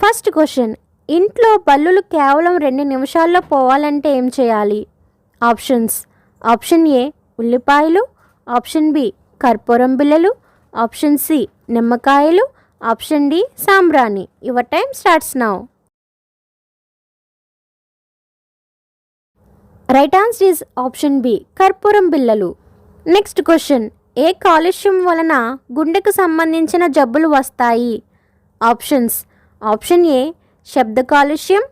First question, ఇంట్లో బల్లులు కేవలం 2 నిమిషాల్లో పోవాలంటే ఏం చేయాలి? ఆప్షన్స్: ఆప్షన్ ఏ ఉల్లిపాయలు, ఆప్షన్ బి కర్పూరం బిళ్ళలు, ఆప్షన్ సి నిమ్మకాయలు, ఆప్షన్ డి సాంబ్రాణి. Your time starts now. Right answer is option B కర్పూరం బిళ్ళలు. నెక్స్ట్ క్వశ్చన్, ఏ కాలుష్యం వలన గుండెకు సంబంధించిన జబ్బులు వస్తాయి? ఆప్షన్స్: ఆప్షన్ ఏ శబ్ద కాలుష్యం,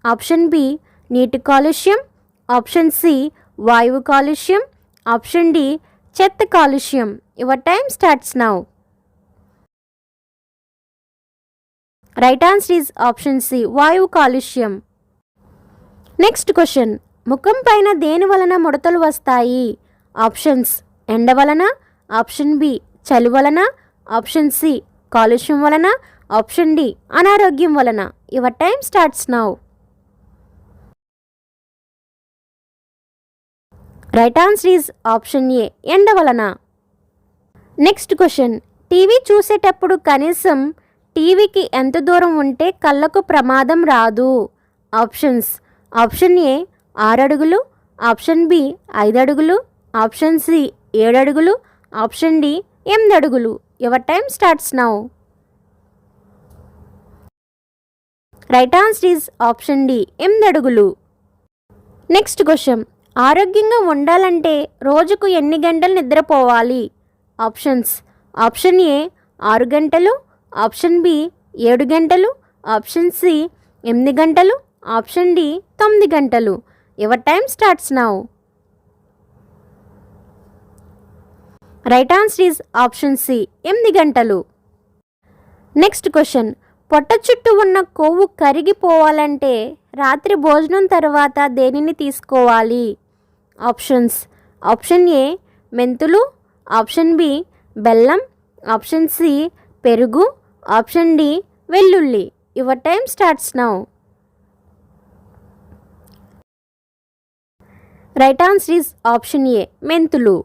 ఆప్షన్ బి నీటి కాలుష్యం, ఆప్షన్ సి వాయువు కాలుష్యం, ఆప్షన్ డి చెత్త కాలుష్యం. Your time starts now. Right answer is option C వాయువు కాలుష్యం. నెక్స్ట్ క్వశ్చన్, ముఖం పైన దేని వలన ముడతలు వస్తాయి? ఆప్షన్స్: ఎండ వలన, ఆప్షన్ బి చలి వలన, ఆప్షన్ సి కాలుష్యం వలన, ఆప్షన్ డి అనారోగ్యం వలన. Your time starts now. Right answer is option A ఎండ వలన. నెక్స్ట్ క్వశ్చన్, టీవీ చూసేటప్పుడు కనీసం టీవీకి ఎంత దూరం ఉంటే కళ్ళకు ప్రమాదం రాదు? ఆప్షన్స్: ఆప్షన్ ఏ 6 అడుగులు, ఆప్షన్ బి 5 అడుగులు, ఆప్షన్ సి 7 అడుగులు, ఆప్షన్ డి 8 అడుగులు. Your time starts now. Right answer is option D 8 అడుగులు. నెక్స్ట్ క్వశ్చన్, ఆరోగ్యంగా ఉండాలంటే రోజుకు ఎన్ని గంటలు నిద్రపోవాలి? ఆప్షన్స్: ఆప్షన్ ఏ 6 గంటలు, ఆప్షన్ బి 7 గంటలు, ఆప్షన్ సి 8 గంటలు, ఆప్షన్ డి 9 గంటలు. Your time starts now. Right answer is option C 8 గంటలు. నెక్స్ట్ క్వశ్చన్, పొట్ట చుట్టూ ఉన్న కొవ్వు కరిగిపోవాలంటే రాత్రి భోజనం తర్వాత దేనిని తీసుకోవాలి? ఆప్షన్స్: ఆప్షన్ ఏ మెంతులు, ఆప్షన్ బి బెల్లం, ఆప్షన్ సి పెరుగు, ఆప్షన్ డి వెల్లుల్లి. Your time starts now. Right answer is option A మెంతులు.